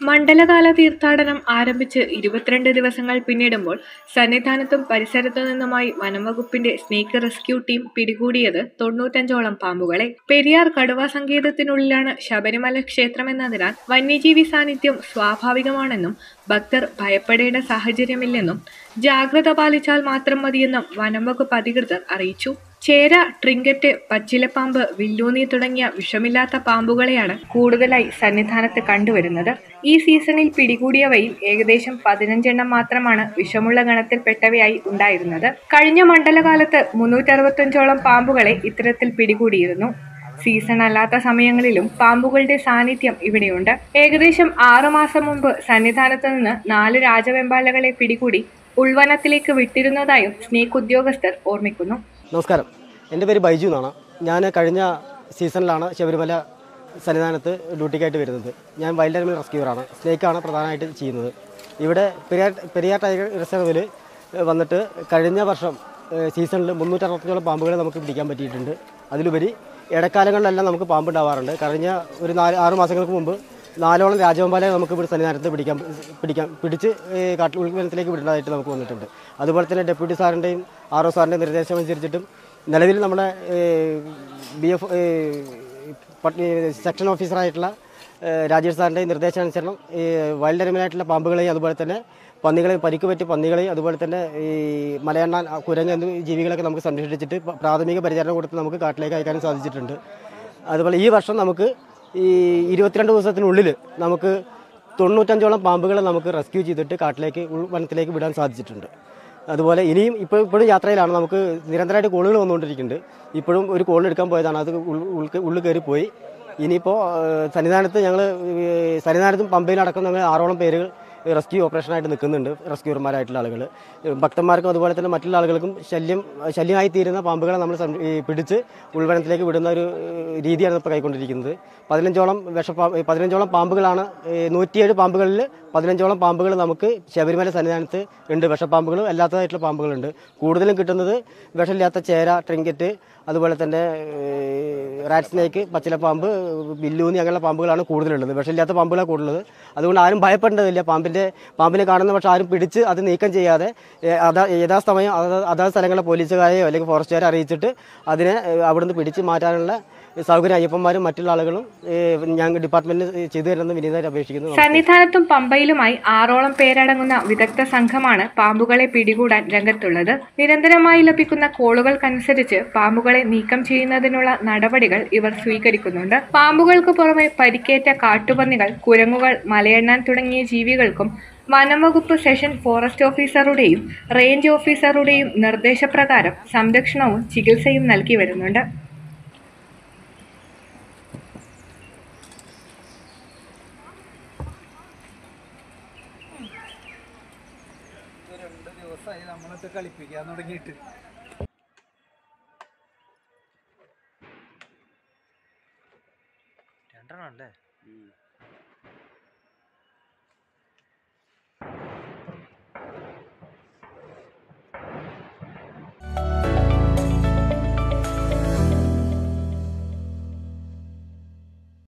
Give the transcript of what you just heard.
മണ്ഡലകാല തീർത്ഥാടനം ആരംഭിച്ച് 22 ദിവസങ്ങൾ പിന്നിടുമ്പോൾ സന്നിധാനത്തും പരിസരത്തു നിന്നുമായി വനംവകുപ്പിന്റെ സ്നേക്ക് റെസ്ക്യൂ ടീം പിടികൂടിയത് 95ഓളം പാമ്പുകളെ. പെരിയാർ കടുവാ സങ്കേതത്തിനുള്ളിലാണ് ശബരിമല ക്ഷേത്രമെന്നതിനാൽ വന്യജീവി സാന്നിധ്യം സ്വാഭാവികമാണെന്നും ഭക്തർ ഭയപ്പെടേണ്ട സാഹചര്യമില്ലെന്നും ജാഗ്രത പാലിച്ചാൽ മാത്രം മതിയെന്നും വനംവകുപ്പ് അധികൃതർ അറിയിച്ചു. ചേര, ട്രിങ്കറ്റ്, പച്ചിലപ്പാമ്പ്, വില്ലൂന്നി തുടങ്ങിയ വിഷമില്ലാത്ത പാമ്പുകളെയാണ് കൂടുതലായി സന്നിധാനത്ത് കണ്ടുവരുന്നത്. ഈ സീസണിൽ പിടികൂടിയവയിൽ ഏകദേശം 15 മാത്രമാണ് വിഷമുള്ള ഗണത്തിൽപ്പെട്ടവയായി ഉണ്ടായിരുന്നത്. കഴിഞ്ഞ മണ്ഡലകാലത്ത് 365ഓളം പാമ്പുകളെ ഇത്തരത്തിൽ പിടികൂടിയിരുന്നു. സീസൺ അല്ലാത്ത സമയങ്ങളിലും പാമ്പുകളുടെ സാന്നിധ്യം ഇവിടെയുണ്ട്. ഏകദേശം 6 മാസം മുമ്പ് സന്നിധാനത്ത് നിന്ന് 4 രാജവെമ്പാലകളെ പിടികൂടി ഉൾവനത്തിലേക്ക് വിട്ടിരുന്നതായും സ്നേക്ക് ഉദ്യോഗസ്ഥർ ഓർമ്മിക്കുന്നു. നമസ്കാരം, എൻ്റെ പേര് ബൈജു എന്നാണ്. ഞാൻ കഴിഞ്ഞ സീസണിലാണ് ശബരിമല സന്നിധാനത്ത് ഡ്യൂട്ടിക്കായിട്ട് വരുന്നത്. ഞാൻ വൈൽഡ് ആനിമൽ റെസ്ക്യൂറാണ്. സ്നേക്കാണ് പ്രധാനമായിട്ട് ചെയ്യുന്നത്. ഇവിടെ പെരിയാർ ടൈഗർ റിസർവിൽ വന്നിട്ട് കഴിഞ്ഞ വർഷം സീസണിൽ 365ഓളം പാമ്പുകളെ നമുക്ക് പിടിക്കാൻ പറ്റിയിട്ടുണ്ട്. അതിലുപരി ഇടക്കാലങ്ങളിലെല്ലാം നമുക്ക് പാമ്പുണ്ടാവാറുണ്ട്. കഴിഞ്ഞ ഒരു 6 മാസങ്ങൾക്ക് മുമ്പ് 4ഓളം രാജവെമ്പാലയെ നമുക്ക് ഇവിടെ സന്നിധാനത്ത് പിടിച്ച് ഉൾവനത്തിലേക്ക് വിടേണ്ടതായിട്ട് നമുക്ക് വന്നിട്ടുണ്ട്. അതുപോലെ തന്നെ ഡെപ്യൂട്ടി സാറിൻ്റെയും RO സാറിൻ്റെയും നിർദ്ദേശം അനുസരിച്ചിട്ടും നിലവിൽ നമ്മുടെ BF സെക്ഷൻ ഓഫീസറായിട്ടുള്ള രാജേഷ് സാറിൻ്റെ നിർദ്ദേശാനുസരണം ഈ വൈൽഡ് അനിമലായിട്ടുള്ള പാമ്പുകളെയും അതുപോലെ തന്നെ പന്നികളെയും പരിക്ക് പറ്റിയ പന്നികളെയും അതുപോലെ തന്നെ ഈ മലയണ്ണാൻ, കുരങ്ങ് എന്നീ ജീവികളൊക്കെ നമുക്ക് സംരക്ഷിച്ചിട്ട് പ്രാഥമിക പരിചരണം കൊടുത്ത് നമുക്ക് കാട്ടിലേക്ക് അയക്കാനും സാധിച്ചിട്ടുണ്ട്. അതുപോലെ ഈ വർഷം നമുക്ക് ഈ 22 ദിവസത്തിനുള്ളിൽ നമുക്ക് 95ഓളം പാമ്പുകളെ നമുക്ക് റെസ്ക്യൂ ചെയ്തിട്ട് കാട്ടിലേക്ക് വനത്തിലേക്ക് വിടാൻ സാധിച്ചിട്ടുണ്ട്. അതുപോലെ ഇനിയും ഇപ്പോഴും യാത്രയിലാണ്. നമുക്ക് നിരന്തരമായിട്ട് കോളുകൾ വന്നുകൊണ്ടിരിക്കുന്നുണ്ട്. ഇപ്പോഴും ഒരു കോൾ എടുക്കാൻ പോയതാണ്, അത് ഉള്ളിൽ കയറി പോയി. ഇനിയിപ്പോൾ സന്നിധാനത്തും പമ്പയിലടക്കം ഞങ്ങൾ 6ഓളം പേര് റെസ്ക്യൂ ഓപ്പറേഷനായിട്ട് നിൽക്കുന്നുണ്ട്. റെസ്ക്യൂർമാരായിട്ടുള്ള ആളുകൾ ഭക്തന്മാർക്കും അതുപോലെ തന്നെ മറ്റുള്ള ആളുകൾക്കും ശല്യമായി തീരുന്ന പാമ്പുകളെ നമ്മൾ പിടിച്ച് ഉൾവനത്തിലേക്ക് വിടുന്ന ഒരു രീതിയാണ് ഇപ്പോൾ കൈക്കൊണ്ടിരിക്കുന്നത്. 15ഓളം പാമ്പുകളാണ്. 107 പാമ്പുകളിൽ 15ഓളം പാമ്പുകൾ നമുക്ക് ശബരിമല സന്നിധാനത്ത് ഉണ്ട്. വിഷപ്പാമ്പുകളും അല്ലാത്തതായിട്ടുള്ള പാമ്പുകളുണ്ട്. കൂടുതലും കിട്ടുന്നത് വിഷമില്ലാത്ത ചേര, ട്രിങ്കറ്റ്, അതുപോലെ തന്നെ റാറ്റ് സ്നേക്ക്, പച്ചിലപ്പാമ്പ്, വില്ലൂന്നി അങ്ങനെയുള്ള പാമ്പുകളാണ് കൂടുതലുള്ളത്. വിഷമില്ലാത്ത പാമ്പുകളാണ് കൂടുതലുള്ളത്. അതുകൊണ്ട് ആരും ഭയപ്പെടേണ്ടതില്ല. പാമ്പിനെ കാണുന്ന പക്ഷേ ആരും പിടിച്ച് അത് നീക്കം ചെയ്യാതെ യഥാസമയം അതാത് സ്ഥലങ്ങളിലെ പോലീസുകാരെയോ അല്ലെങ്കിൽ ഫോറസ്റ്റുകാരെ അറിയിച്ചിട്ട് അതിനെ അവിടുന്ന് പിടിച്ച് മാറ്റാനുള്ള സൗകര്യം അയ്യപ്പന്മാരും മറ്റുള്ള ആളുകളും ഞങ്ങൾ ഡിപ്പാർട്ട്മെന്റിൽ ചെയ്തു തരുമെന്ന് വിനീതമായിട്ട് അപേക്ഷിക്കുന്നു. സന്നിധാനത്തും പമ്പയിലുമായി 6ഓളം പേരടങ്ങുന്ന വിദഗ്ധ സംഘമാണ് പാമ്പുകളെ പിടികൂടാൻ രംഗത്തുള്ളത്. നിരന്തരമായി ലഭിക്കുന്ന കോളുകൾക്കനുസരിച്ച് പാമ്പുകളെ നീക്കം ചെയ്യുന്നതിനുള്ള നടപടികൾ ഇവർ സ്വീകരിക്കുന്നുണ്ട്. പാമ്പുകൾക്ക് പുറമെ പരിക്കേറ്റ കാട്ടുപന്നികൾ, കുരങ്ങുകൾ, മലയണ്ണാൻ തുടങ്ങിയ ജീവികൾക്കും വനംവകുപ്പ് സെഷൻ ഫോറസ്റ്റ് ഓഫീസറുടെയും റേഞ്ച് ഓഫീസറുടെയും നിർദ്ദേശപ്രകാരം സംരക്ഷണവും ചികിത്സയും നൽകി വരുന്നുണ്ട്. നമ്മളൊക്കെ കളിപ്പിക്കാൻ തുടങ്ങിയിട്ട് രണ്ടെണ്ണം അല്ലേ?